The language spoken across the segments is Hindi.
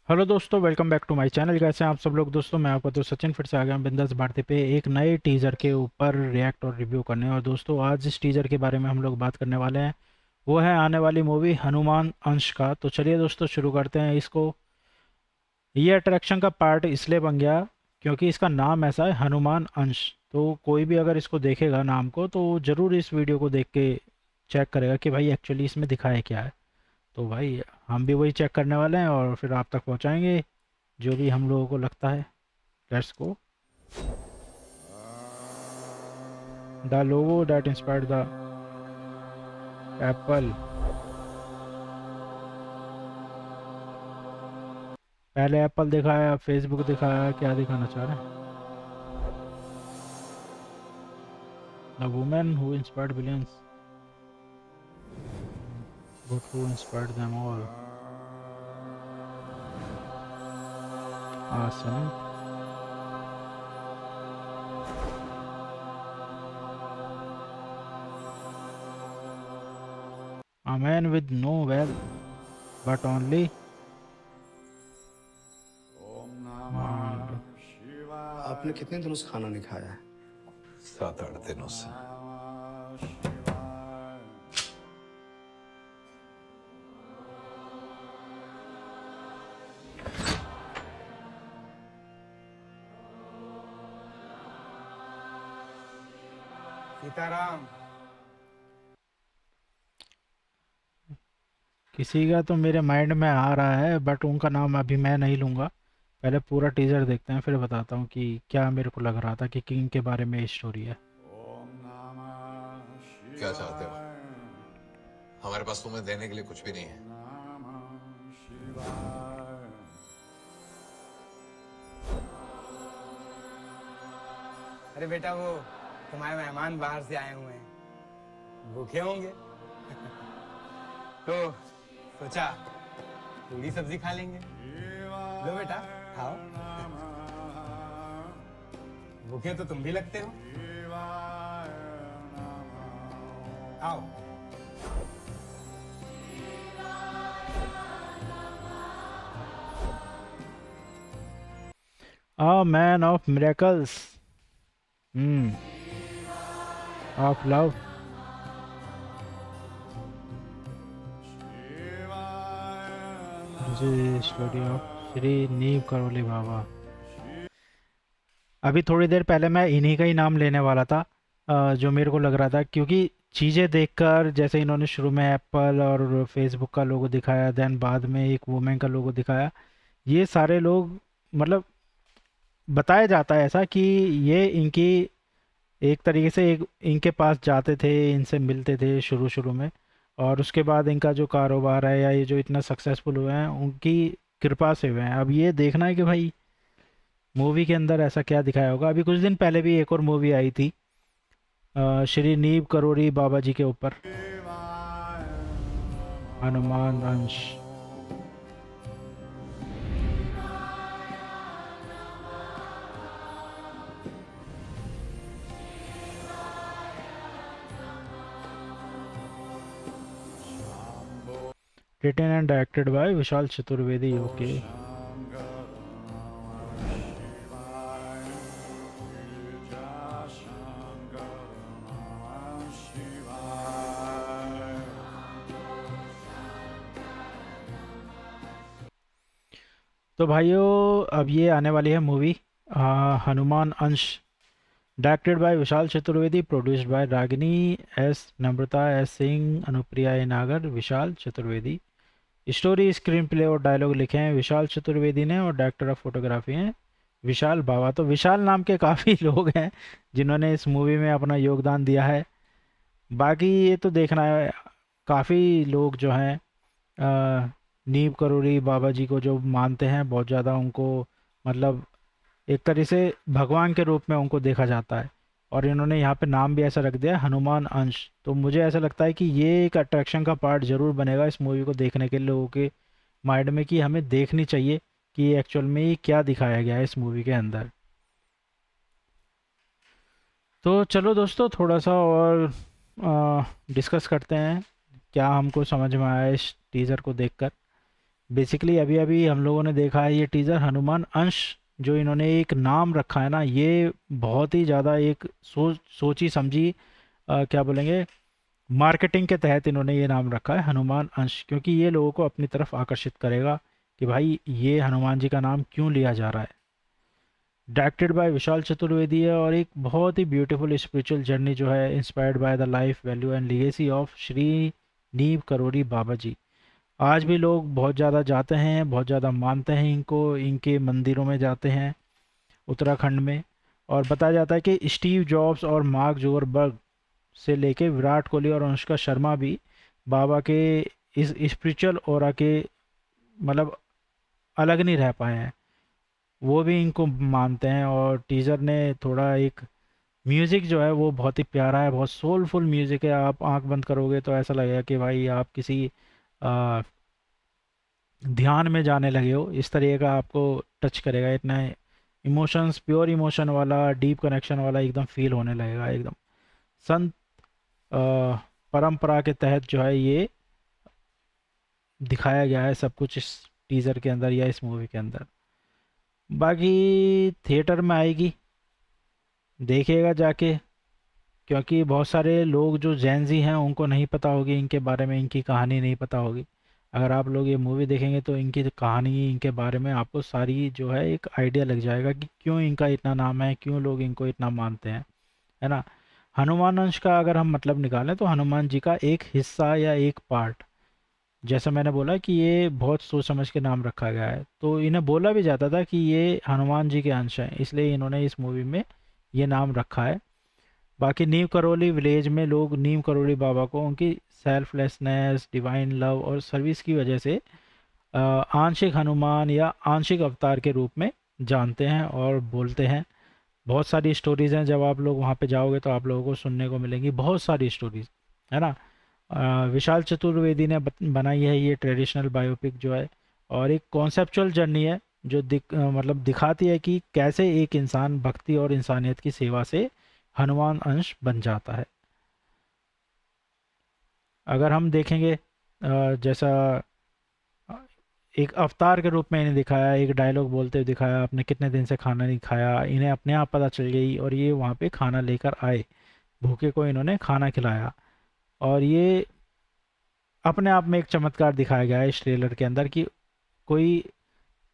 हेलो दोस्तों, welcome back to my channel. कैसे हैं आप सब लोग? दोस्तों मैं आपका दोस्त सचिन फिर से आ गया हूं बिंदास भारती पे एक नए टीज़र के ऊपर रिएक्ट और रिव्यू करने। और दोस्तों आज जिस टीज़र के बारे में हम लोग बात करने वाले हैं वो है आने वाली मूवी हनुमान अंश का। तो चलिए दोस्तों शुरू करते हैं इसको। ये अट्रैक्शन का पार्ट इसलिए बन गया क्योंकि इसका नाम ऐसा है, हनुमान अंश। तो कोई भी अगर इसको देखेगा नाम को तो ज़रूर इस वीडियो को देख के चेक करेगा कि भाई एक्चुअली इसमें दिखाया क्या है। तो भाई हम भी वही चेक करने वाले हैं और फिर आप तक पहुंचाएंगे जो भी हम लोगों को लगता है। Let's go. The logo that inspired the Apple. पहले एप्पल दिखाया, फेसबुक दिखाया, क्या दिखाना चाह रहे हैं? The women who inspired billions but who inspired them all. आसन। A man with no wealth but only mind। आपने कितने दिनों से खाना नहीं खाया है? 7-8 दिनों से। सीताराम। किसी का तो मेरे माइंड में आ रहा है बट उनका नाम अभी मैं नहीं लूँगा। पहले पूरा टीजर देखते हैं फिर बताता हूँ कि क्या मेरे को लग रहा था कि किंग के बारे में स्टोरी है। क्या चाहते हो? हमारे पास तुम्हें देने के लिए कुछ भी नहीं है। अरे बेटा, वो तुम्हारे मेहमान बाहर से आए हुए हैं, भूखे होंगे तो सोचा पूरी सब्जी खा लेंगे। लो बेटा, खाओ। भूखे तो तुम भी लगते हो, आओ। A man of miracles, of love. जी, स्टोरी ऑफ श्री नीव करोली बाबा। अभी थोड़ी देर पहले मैं इन्हीं का ही नाम लेने वाला था, जो मेरे को लग रहा था क्योंकि चीज़ें देखकर, जैसे इन्होंने शुरू में एप्पल और फेसबुक का लोगो दिखाया, देन बाद में एक वुमेन का लोगो दिखाया। ये सारे लोग मतलब बताया जाता है ऐसा कि ये इनकी एक तरीके से एक इनके पास जाते थे, इनसे मिलते थे शुरू शुरू में। और उसके बाद इनका जो कारोबार है या ये जो इतना सक्सेसफुल हुए हैं उनकी कृपा से हुए हैं। अब ये देखना है कि भाई मूवी के अंदर ऐसा क्या दिखाया होगा। अभी कुछ दिन पहले भी एक और मूवी आई थी, श्री नीव करोड़ी बाबा जी के ऊपर, हनुमान अंश। Written and directed by Vishal Chaturvedi. Okay. तो भाइयों अब ये आने वाली है movie Hanuman Ansh, directed by Vishal Chaturvedi, produced by Ragini S, Namrata S Singh, Anupriya A Nagar, Vishal Chaturvedi. Story, screen play और डायलॉग लिखे हैं विशाल चतुर्वेदी ने और डायरेक्टर ऑफ फोटोग्राफी हैं विशाल बाबा। तो विशाल नाम के काफ़ी लोग हैं जिन्होंने इस मूवी में अपना योगदान दिया है। बाकी ये तो देखना है, काफ़ी लोग जो हैं नीम करोड़ी बाबा जी को जो मानते हैं बहुत ज़्यादा, उनको मतलब एक तरह से भगवान के रूप में उनको देखा जाता है। और इन्होंने यहाँ पे नाम भी ऐसा रख दिया है, हनुमान अंश। तो मुझे ऐसा लगता है कि ये एक अट्रैक्शन का पार्ट ज़रूर बनेगा इस मूवी को देखने के लोगों के माइंड में, कि हमें देखनी चाहिए कि एक्चुअल में ये क्या दिखाया गया है इस मूवी के अंदर। तो चलो दोस्तों थोड़ा सा और डिस्कस करते हैं क्या हमको समझ में आया इस टीज़र को देखकर। बेसिकली अभी अभी हम लोगों ने देखा है ये टीज़र, हनुमान अंश जो इन्होंने एक नाम रखा है ना, ये बहुत ही ज़्यादा एक सोची समझी क्या बोलेंगे, मार्केटिंग के तहत इन्होंने ये नाम रखा है हनुमान अंश, क्योंकि ये लोगों को अपनी तरफ आकर्षित करेगा कि भाई ये हनुमान जी का नाम क्यों लिया जा रहा है। डायरेक्टेड बाय विशाल चतुर्वेदी है और एक बहुत ही ब्यूटीफुल स्पिरिचुअल जर्नी जो है, inspired by the life value and legacy of Shri नीव करोड़ी बाबा जी। आज भी लोग बहुत ज़्यादा जाते हैं, बहुत ज़्यादा मानते हैं इनको, इनके मंदिरों में जाते हैं उत्तराखंड में। और बताया जाता है कि स्टीव जॉब्स और मार्क जुकरबर्ग से लेके विराट कोहली और अनुष्का शर्मा भी बाबा के इस स्पिरिचुअल ऑरा के मतलब अलग नहीं रह पाए हैं, वो भी इनको मानते हैं। और टीज़र ने थोड़ा एक म्यूज़िक जो है वो बहुत ही प्यारा है, बहुत सोलफुल म्यूज़िक है, आप आंख बंद करोगे तो ऐसा लगेगा कि भाई आप किसी आ, ध्यान में जाने लगे हो, इस तरीके का आपको टच करेगा, इतना इमोशंस, प्योर इमोशन वाला, डीप कनेक्शन वाला एकदम फील होने लगेगा एकदम। संत परंपरा के तहत जो है ये दिखाया गया है सब कुछ इस टीज़र के अंदर या इस मूवी के अंदर। बाकी थिएटर में आएगी, देखिएगा जाके, क्योंकि बहुत सारे लोग जो जैनजी हैं उनको नहीं पता होगी इनके बारे में, इनकी कहानी नहीं पता होगी। अगर आप लोग ये मूवी देखेंगे तो इनकी जो कहानी, इनके बारे में आपको सारी जो है एक आइडिया लग जाएगा कि क्यों इनका इतना नाम है, क्यों लोग इनको इतना मानते हैं, है ना। हनुमान अंश का अगर हम मतलब निकालें तो हनुमान जी का एक हिस्सा या एक पार्ट, जैसा मैंने बोला कि ये बहुत सोच समझ के नाम रखा गया है, तो इन्हें बोला भी जाता था कि ये हनुमान जी के अंश हैं, इसलिए इन्होंने इस मूवी में ये नाम रखा है। बाकी नीम करौली विलेज में लोग नीम करौली बाबा को उनकी सेल्फलेसनेस, डिवाइन लव और सर्विस की वजह से आंशिक हनुमान या आंशिक अवतार के रूप में जानते हैं और बोलते हैं। बहुत सारी स्टोरीज़ हैं, जब आप लोग वहाँ पे जाओगे तो आप लोगों को सुनने को मिलेंगी बहुत सारी स्टोरीज़, है ना। विशाल चतुर्वेदी ने बनाई है ये ट्रेडिशनल बायोपिक जो है, और एक कॉन्सेप्चुअल जर्नी है जो मतलब दिखाती है कि कैसे एक इंसान भक्ति और इंसानियत की सेवा से हनुमान अंश बन जाता है। अगर हम देखेंगे जैसा अ, एक अवतार के रूप में इन्हें दिखाया, एक डायलॉग बोलते हुए दिखाया, आपने कितने दिन से खाना नहीं खाया, इन्हें अपने आप पता चल गई और ये वहाँ पे खाना लेकर आए, भूखे को इन्होंने खाना खिलाया। और ये अपने आप में एक चमत्कार दिखाया गया है इस ट्रेलर के अंदर कि कोई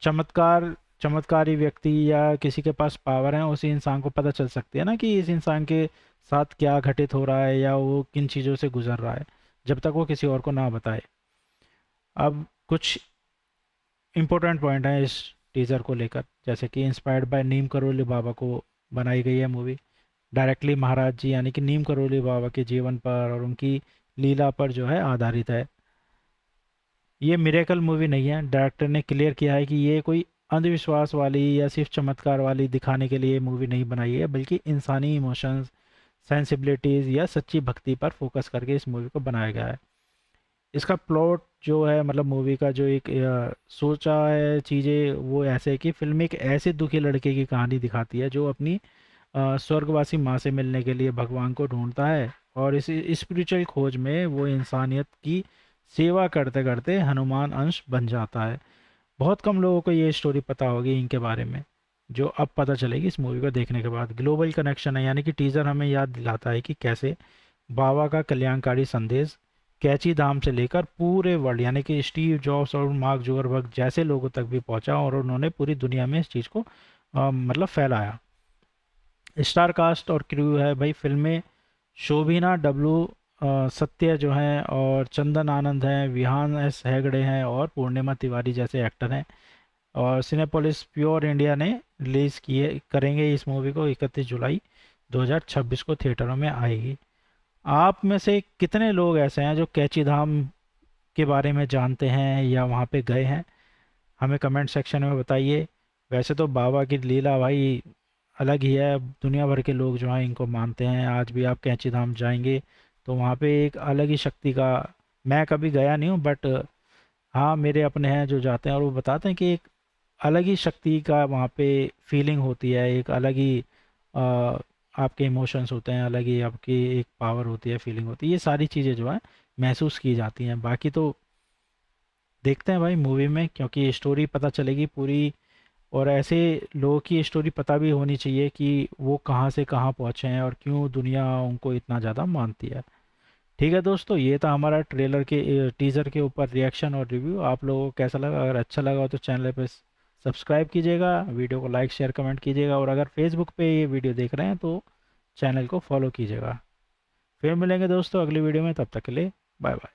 चमत्कारी व्यक्ति या किसी के पास पावर है, उसी इंसान को पता चल सकती है ना कि इस इंसान के साथ क्या घटित हो रहा है या वो किन चीज़ों से गुजर रहा है, जब तक वो किसी और को ना बताए। अब कुछ इम्पोर्टेंट पॉइंट हैं इस टीज़र को लेकर, जैसे कि इंस्पायर्ड बाय नीम करोली बाबा को बनाई गई है मूवी, डायरेक्टली महाराज जी यानी कि नीम करोली बाबा के जीवन पर और उनकी लीला पर जो है आधारित है। ये मिरेकल मूवी नहीं है, डायरेक्टर ने क्लियर किया है कि ये कोई अंधविश्वास वाली या सिर्फ चमत्कार वाली दिखाने के लिए मूवी नहीं बनाई है, बल्कि इंसानी इमोशंस, सेंसिबिलिटीज़ या सच्ची भक्ति पर फोकस करके इस मूवी को बनाया गया है। इसका प्लॉट जो है मतलब मूवी का जो एक सोचा है चीज़ें वो ऐसे है कि फिल्म एक ऐसे दुखी लड़के की कहानी दिखाती है जो अपनी स्वर्गवासी माँ से मिलने के लिए भगवान को ढूंढता है, और इस स्पिरिचुअल खोज में वो इंसानियत की सेवा करते करते हनुमान अंश बन जाता है। बहुत कम लोगों को ये स्टोरी पता होगी इनके बारे में, जो अब पता चलेगी इस मूवी को देखने के बाद। ग्लोबल कनेक्शन है, यानी कि टीज़र हमें याद दिलाता है कि कैसे बाबा का कल्याणकारी संदेश कैची धाम से लेकर पूरे वर्ल्ड यानी कि स्टीव जॉब्स और मार्क जुकरबर्ग जैसे लोगों तक भी पहुंचा और उन्होंने पूरी दुनिया में इस चीज़ को मतलब फैलाया। स्टार कास्ट और क्रू है भाई फिल्म में, शोभिना डब्लू सत्य जो हैं और चंदन आनंद हैं, विहान एस हेगड़े हैं और पूर्णिमा तिवारी जैसे एक्टर हैं। और सिनेपोलिस प्योर इंडिया ने रिलीज़ किए करेंगे इस मूवी को 31 जुलाई 2026 को थिएटरों में आएगी। आप में से कितने लोग ऐसे हैं जो कैची धाम के बारे में जानते हैं या वहाँ पे गए हैं, हमें कमेंट सेक्शन में बताइए। वैसे तो बाबा की लीला भाई अलग ही है, दुनिया भर के लोग जो हैं इनको मानते हैं। आज भी आप कैंची धाम जाएंगे तो वहाँ पे एक अलग ही शक्ति का, मैं कभी गया नहीं हूँ बट हाँ मेरे अपने हैं जो जाते हैं और वो बताते हैं कि एक अलग ही शक्ति का वहाँ पे फीलिंग होती है, एक अलग ही आ, आपके इमोशंस होते हैं, अलग ही आपकी एक पावर होती है, फीलिंग होती है, ये सारी चीज़ें जो है महसूस की जाती हैं। बाकी तो देखते हैं भाई मूवी में, क्योंकि स्टोरी पता चलेगी पूरी। और ऐसे लोगों की स्टोरी पता भी होनी चाहिए कि वो कहाँ से कहाँ पहुँचे हैं और क्यों दुनिया उनको इतना ज़्यादा मानती है। ठीक है दोस्तों, ये था हमारा ट्रेलर के टीज़र के ऊपर रिएक्शन और रिव्यू। आप लोगों को कैसा लगा? अगर अच्छा लगा हो तो चैनल पे सब्सक्राइब कीजिएगा, वीडियो को लाइक शेयर कमेंट कीजिएगा, और अगर फेसबुक पे ये वीडियो देख रहे हैं तो चैनल को फॉलो कीजिएगा। फिर मिलेंगे दोस्तों अगली वीडियो में, तब तक के लिए बाय बाय।